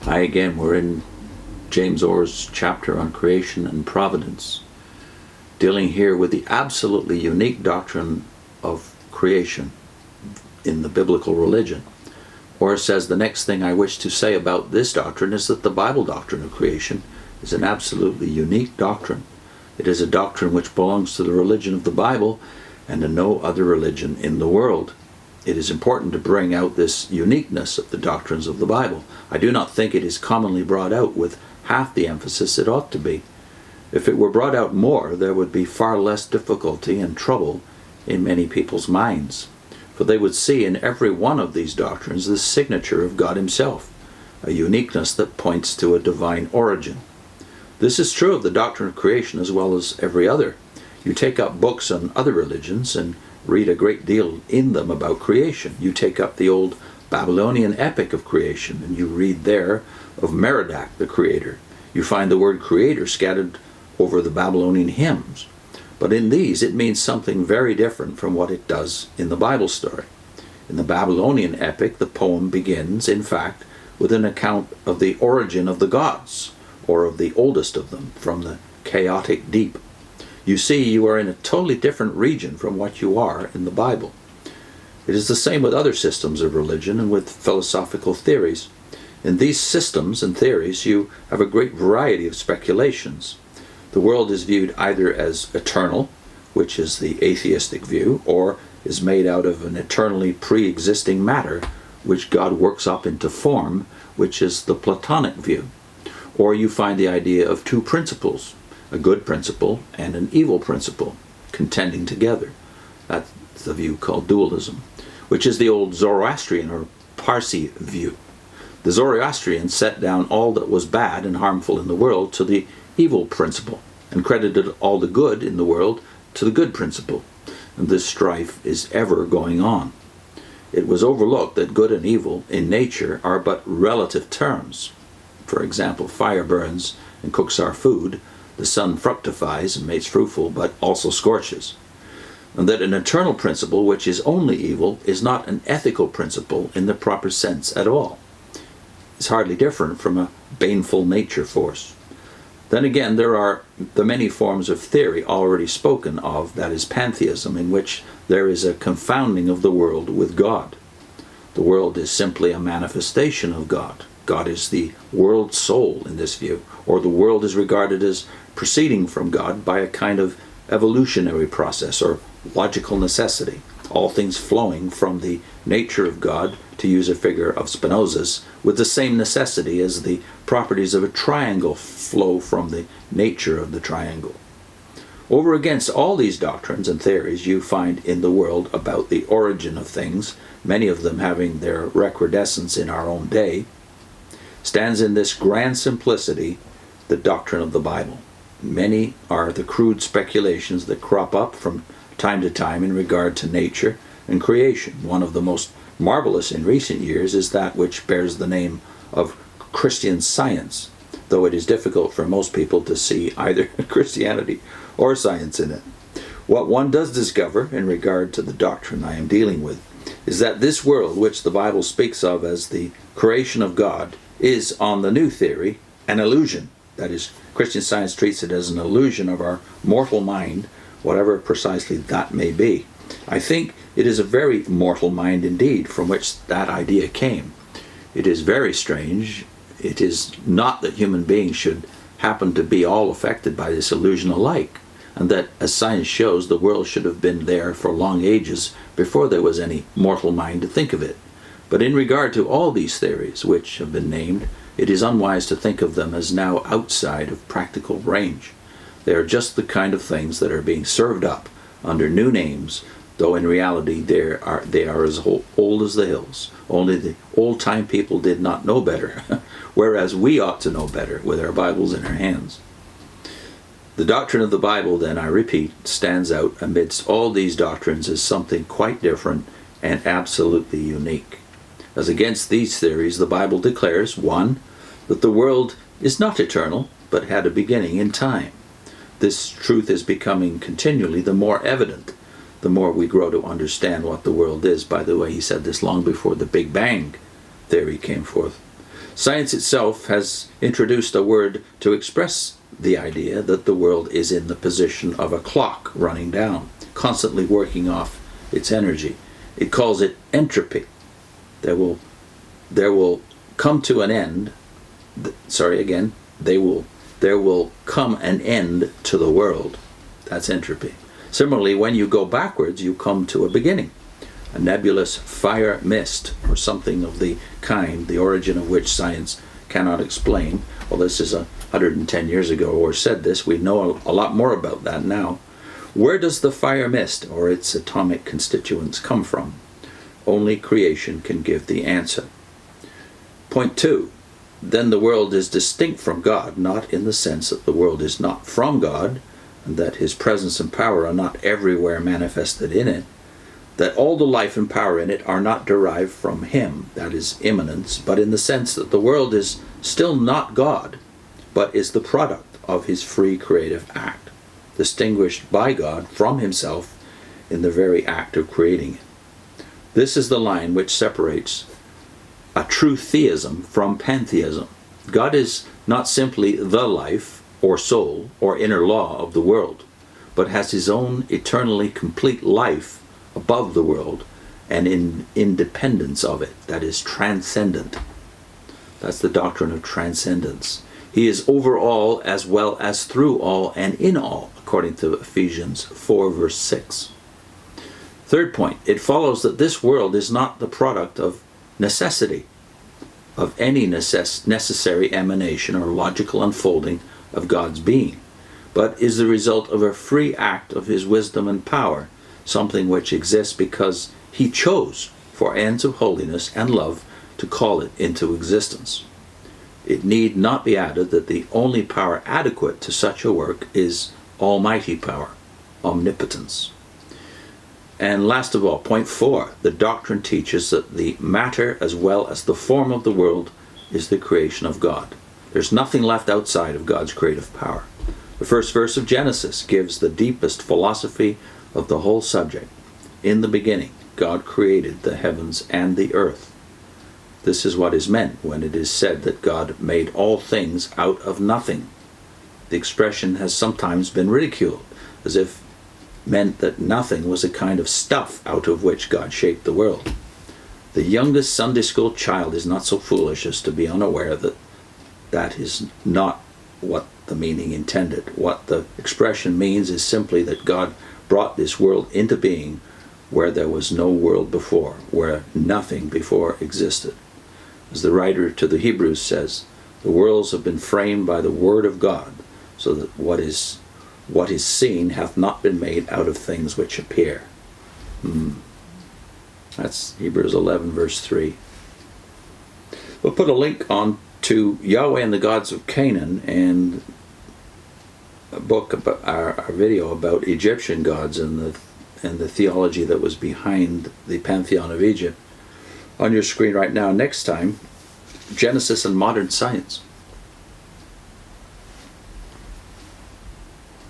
Again, we're in James Orr's chapter on creation and providence, dealing here with the absolutely unique doctrine of creation in the biblical religion. Orr says, the next thing I wish to say about this doctrine is that the Bible doctrine of creation is an absolutely unique doctrine. It is a doctrine which belongs to the religion of the Bible and to no other religion in the world. It is important to bring out this uniqueness of the doctrines of the Bible. I do not think it is commonly brought out with half the emphasis it ought to be. If it were brought out more, there would be far less difficulty and trouble in many people's minds, for they would see in every one of these doctrines the signature of God Himself, a uniqueness that points to a divine origin. This is true of the doctrine of creation as well as every other. You take up books on other religions and read a great deal in them about creation. You take up the old Babylonian epic of creation and you read there of Merodach, the creator. You find the word creator scattered over the Babylonian hymns. But in these it means something very different from what it does in the Bible story. In the Babylonian epic, the poem begins, in fact, with an account of the origin of the gods, or of the oldest of them, from the chaotic deep. You see, you are in a totally different region from what you are in the Bible. It is the same with other systems of religion and with philosophical theories. In these systems and theories, you have a great variety of speculations. The world is viewed either as eternal, which is the atheistic view, or is made out of an eternally pre-existing matter, which God works up into form, which is the Platonic view. Or you find the idea of two principles, a good principle and an evil principle, contending together. That's the view called dualism, which is the old Zoroastrian or Parsi view. The Zoroastrians set down all that was bad and harmful in the world to the evil principle, and credited all the good in the world to the good principle. And this strife is ever going on. It was overlooked that good and evil in nature are but relative terms. For example, fire burns and cooks our food, the sun fructifies and makes fruitful, but also scorches. And that an eternal principle which is only evil is not an ethical principle in the proper sense at all. It's hardly different from a baneful nature force. Then again, there are the many forms of theory already spoken of, that is pantheism, in which there is a confounding of the world with God. The world is simply a manifestation of God. God is the world soul in this view, or the world is regarded as proceeding from God by a kind of evolutionary process or logical necessity, all things flowing from the nature of God, to use a figure of Spinoza's, with the same necessity as the properties of a triangle flow from the nature of the triangle. Over against all these doctrines and theories you find in the world about the origin of things, many of them having their recrudescence in our own day, stands in this grand simplicity the doctrine of the Bible. Many are the crude speculations that crop up from time to time in regard to nature and creation. One of the most marvelous in recent years is that which bears the name of Christian Science, though it is difficult for most people to see either Christianity or science in it. What one does discover in regard to the doctrine I am dealing with is that this world, which the Bible speaks of as the creation of God, is, on the new theory, an illusion. That is, Christian Science treats it as an illusion of our mortal mind, whatever precisely that may be. I think it is a very mortal mind indeed from which that idea came. It is very strange. It is not that human beings should happen to be all affected by this illusion alike, and that, as science shows, the world should have been there for long ages before there was any mortal mind to think of it. But in regard to all these theories which have been named, it is unwise to think of them as now outside of practical range. They are just the kind of things that are being served up under new names, though in reality they are as old as the hills. Only the old-time people did not know better, whereas we ought to know better with our Bibles in our hands. The doctrine of the Bible, then, I repeat, stands out amidst all these doctrines as something quite different and absolutely unique. As against these theories, the Bible declares, 1, that the world is not eternal, but had a beginning in time. This truth is becoming continually the more evident, the more we grow to understand what the world is. By the way, he said this long before the Big Bang theory came forth. Science itself has introduced a word to express the idea that the world is in the position of a clock running down, constantly working off its energy. It calls it entropy. There will come to an end, there will come an end to the world. That's entropy. Similarly, when you go backwards, you come to a beginning. A nebulous fire mist, or something of the kind, the origin of which science cannot explain. Well, this is 110 years ago, or said this. We know a lot more about that now. Where does the fire mist, or its atomic constituents, come from? Only creation can give the answer. Point 2. Then the world is distinct from God, not in the sense that the world is not from God, and that his presence and power are not everywhere manifested in it, that all the life and power in it are not derived from him, that is immanence, but in the sense that the world is still not God, but is the product of his free creative act, distinguished by God from himself in the very act of creating it. This is the line which separates a true theism from pantheism. God is not simply the life, or soul, or inner law of the world, but has his own eternally complete life above the world and in independence of it, that is transcendent. That's the doctrine of transcendence. He is over all as well as through all and in all, according to Ephesians 4 verse 6. Third point, it follows that this world is not the product of necessity, of any necessary emanation or logical unfolding of God's being, but is the result of a free act of his wisdom and power, something which exists because he chose, for ends of holiness and love, to call it into existence. It need not be added that the only power adequate to such a work is almighty power, omnipotence. And last of all, point 4, the doctrine teaches that the matter as well as the form of the world is the creation of God. There's nothing left outside of God's creative power. The first verse of Genesis gives the deepest philosophy of the whole subject. In the beginning, God created the heavens and the earth. This is what is meant when it is said that God made all things out of nothing. The expression has sometimes been ridiculed, as if meant that nothing was a kind of stuff out of which God shaped the world. The youngest Sunday school child is not so foolish as to be unaware that that is not what the meaning intended. What the expression means is simply that God brought this world into being where there was no world before, where nothing before existed. As the writer to the Hebrews says, the worlds have been framed by the word of God, so that what is seen hath not been made out of things which appear. That's Hebrews 11 verse 3. We'll put a link on to Yahweh and the Gods of Canaan and a book about our video about Egyptian gods and the theology that was behind the pantheon of Egypt on your screen right now. Next time, Genesis and modern science.